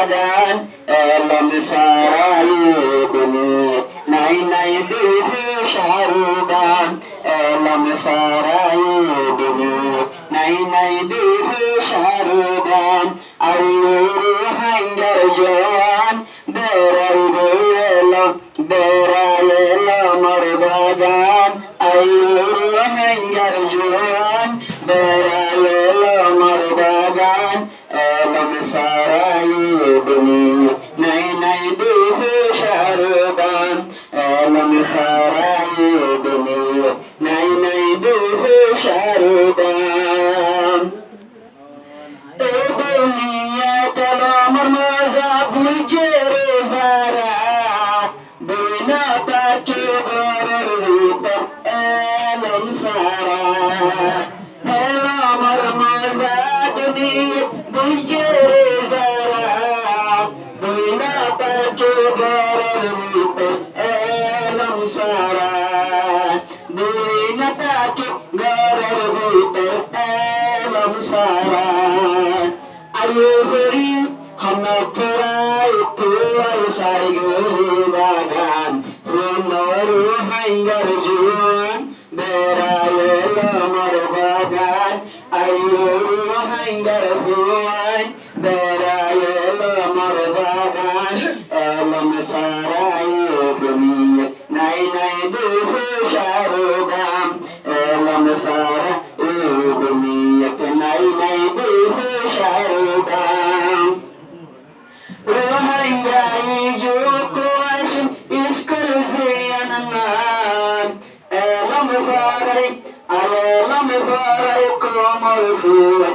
বাগান এলম সারাই দুনিয়া নাই নাই দুধে সারুদান এলম সারাই দুনিয়া নাই নাই দুধে সারুদান আইয়ুর হাঙ্গার জোয়ান বেড়াই বেড়াইলো মোর বাগান আইয়ুর হাঙ্গার জোয়ান বেড়াইলো মোর বাগান এলম সারাই দুনিয়া নাই নাই দুধে সারুদান এলম সারাই দুনিয়া নাই নাই দুধে সারুদান এ দুনিয়া চলো মোর মজা বুঝে রে যারা বিনা তাকে ঘরের ভিতর এলম সারা হেলো মোর মজা দুনিয়া বুঝে রে যারা বিনা তাকে ঘরের ভিতর এলম সারা বিনা তাকে ঘরের ভিতর এলম সারা আয়ো হরি हम फराय तुआई साइगो बागान रोनोरु हांगर जुआन बेरायलो मोर बागान आयोरु हांगर जुआन बेरायलो मोर बागान एलम साराय दुनिया नाई नाई दुहु शारुदाम एलम सारा दुनिया के नाई नाई दुहु शारुदाम रोहंगाई जो कोशिश इसकर ज़ियाननान एलम फाराई कोमल हुआ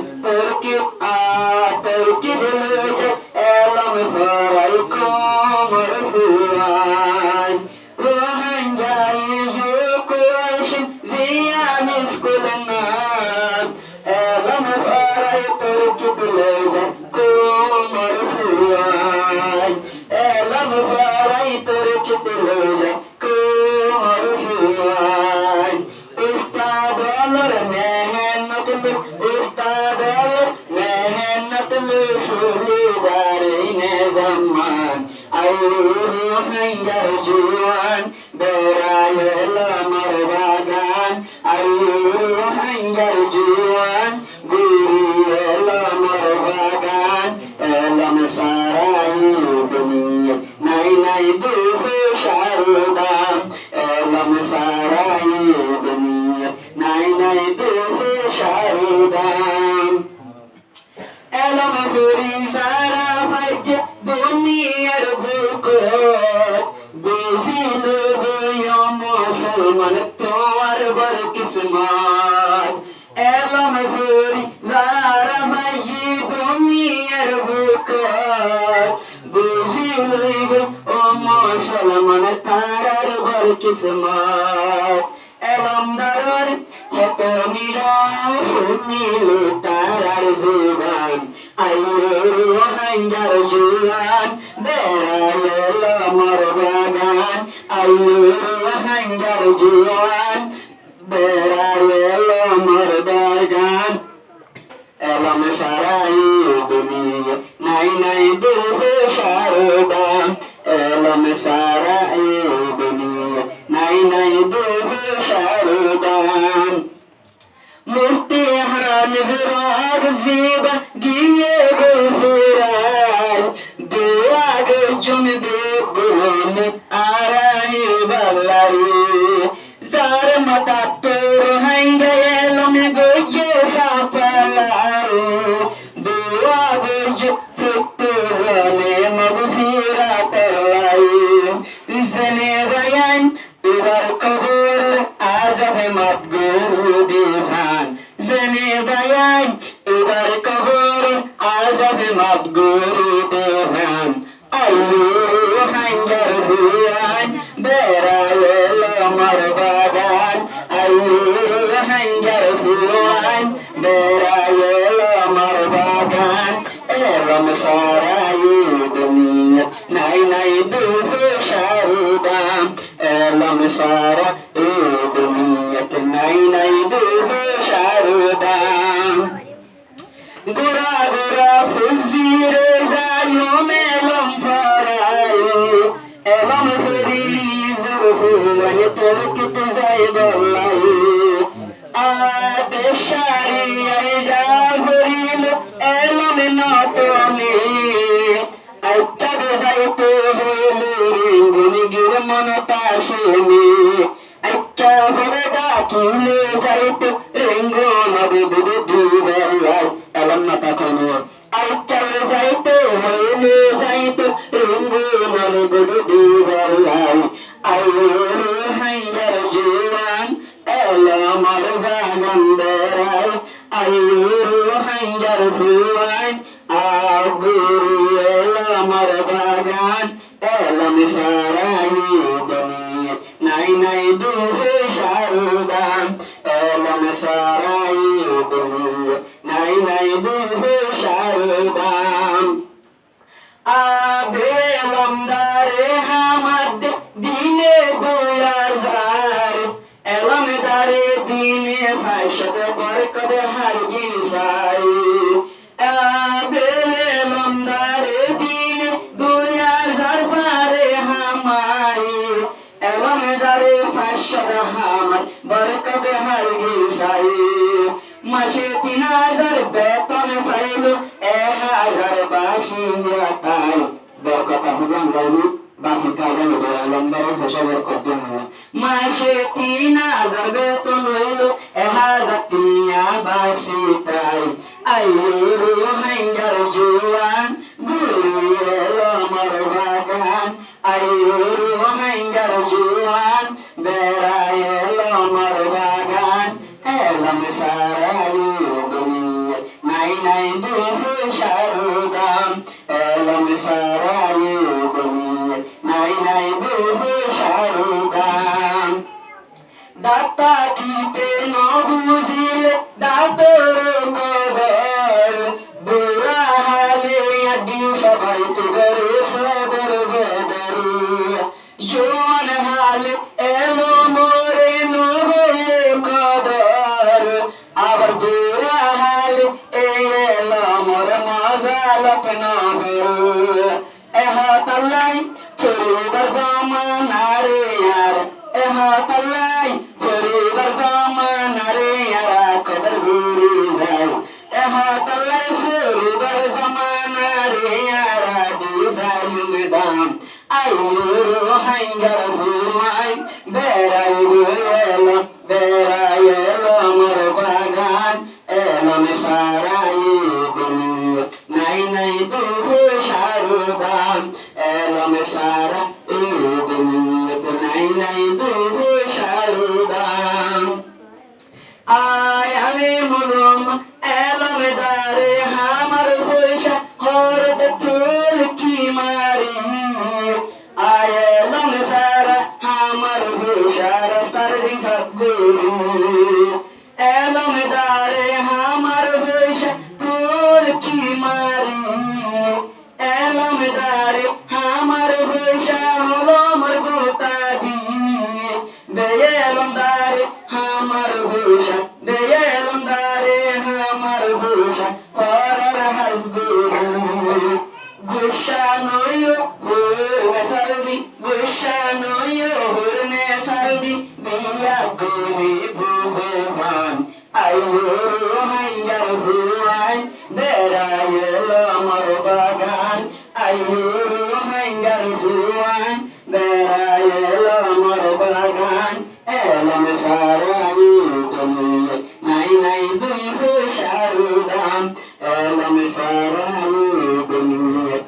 तरकीब लुजा एलम फाराई कोमल हुआ रोहंगाई जो कोशिश ज़ियान इसकर नान एलम फाराई तरकीब लुजा कोमल हुआ एलम फाराई तरकीब लुजा कोमल हुआ उस्ताद मेहनत में सुलीदारी ने जमान आयु हंगर जुआन बेरायलो मोर बागान आयु हंगर जुआन गुरियलो मोर बागान एलम साराई दुनिया नाई नाई दुहु शारुदाम एलम साराई दुनिया नाई नाई दुहु शारुदाम एलम हुरी सारा फज दुनियार बुकोत बुझिलो गयो मुसलमान तोर बर किस्मत एलम हुरी सारा फज दुनियार बुकोत बुझिलो गयो मुसलमान तारार बर किस्मत एलम दार हत मिराव नीलो तारार जुबान आयु हांगार जुआन बेरायलो मोर बागान आयु हांगार जुआन बेरायलो मोर बागान एलम साराई दुनिया नाई नाई दुहु शारुदाम एलम साराई दुनिया नाई नाई दुहु शारुदाम मुफ्ती हान विराज जीवा गिये गुफुराय दुआ गुजुन दुगुन आराई बल्लाई जार मता तोर हंगे एलम गुजे सापलाई दुआ गुजु फुट्टु जने मगफिरा तलाई जने बयान इधर कबूर आजब मत गुरु दीवान जने बयान इधर कबूर आजब मत गुरु दीवान आयु हंगर हुआन बेरायलो मोर बागान आयु हंगर हुआन बेरायलो मोर बागान एलम साराई दुनिया नाई नाई दुहु शारुदाम एलम सारा दुनिया नाई नाई दुहु शारुदाम गुरा गुरा फुजीरे जालियों में এলম করি নিজর হুয়াই তোকিত যাই বলাই আদেশারি আই যা ভরিল এলম নতনে আইতার যাইতে হইলে রিঙ্গুনি গির মন পাশে আইতা ভরে ডাকিলে যাইতে রিঙ্গু নবী দুদু দুবেলাই এলম না তখনো আইতা যাইতে হইলে যাইতে রিঙ্গু নবী দুদু দুবেলাই আইয়ুর হাইয়ার জুয়ান এলম আর বাগান বেড়াই আইয়ুর হাইয়ার জুয়ান আগুরি এলম আর বাগান এলম সারাই দুনিয়া নাই নাই দুহে শারুদান এলম সারাই দুনিয়া নাই নাই দুহে শারুদান আবে এলমদারে হামাদ দিনে 2000 এলমদারে দিনে ফাশদ বরকত হারগিন সাই আবে এলমদারে দিনে 2000 পারে হামারি এলমদারে ফাশদ হামার বরকত হারগিন সাই মাসে 3000 বেতন পাইল 1000 বাসিয়া তাই বরকত হুজান গাইনি বাসি কাজে এলমদারে ফসলের কদ্দম মাসে 3000 বেতন হইল 1000 টিয়া বাসি তাই আইয়ুর হাইয়ার জুয়ান গুরু এলম আর বাগান আইয়ুর হাইয়ার জুয়ান বেড়াই এলম আর বাগান এলম সারাই দুনিয়া নাই নাই দুহে শারুদান এলম সারাই দুনিয়া নাই নাই দুহে শারুদান দাতা কিতে ন বুঝিলে দাতর কদর বুড়া হালে একদিন সবাই তুগরে সদর গদর জোয়ান হালে এলো মোরে নহয়ে কদর আবার বুড়া হালে এলো মোর মজালত নহর এহাতাল্লাই চরিবার জামানারে আর এহাতাল্লাই চরিবার জামানারে আর কদর গুরি যাও এহাতাল্লাই চরিবার জামানারে আর দিসাইম দাম আইয়ুর হাইয়ার হুয়াই বেড়াই এলো বেড়াই এলো মোর বাগান এলম সারাই দুনিয়া নাই নাই দুহে শারুদান এলম সারা দুনিয়া নাই নাই দুহে শারুদান আয় আলে মুলুম এলম দারে হামার পয়সা হরদ তুল কি মারি আয় এলম সারা হামার পয়সা রাস্তার দিন সদ্গুরু এলম দারে হামার পয়সা তুল কি মারি এলম দারে হামার পয়সা হলো মোর গোতা দি বেয়ে এলম দারে হামার পয়সা বেয়ে এলম দারে হামার পয়সা পরার হাসগুরু গুশানোয়ো হুরনে সালবি গুশানোয়ো হুরনে সালবি বিয়া গুনি বুঝমান আইয়ুর হাইয়ার হুয়াই বেড়াই এলো মোর বাগান আইয়ুর হাইয়ার হুয়াই বেড়াই এলো মোর বাগান এলম সারাই দুনিয়া নাই নাই দুহে শারুদান এলম সারাই দুনিয়া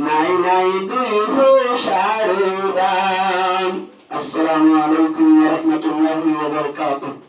নাই নাই দুহে শারুদান। আসসালামু আলাইকুম ওয়া রাহমাতুল্লাহি ওয়া বারাকাতুহু।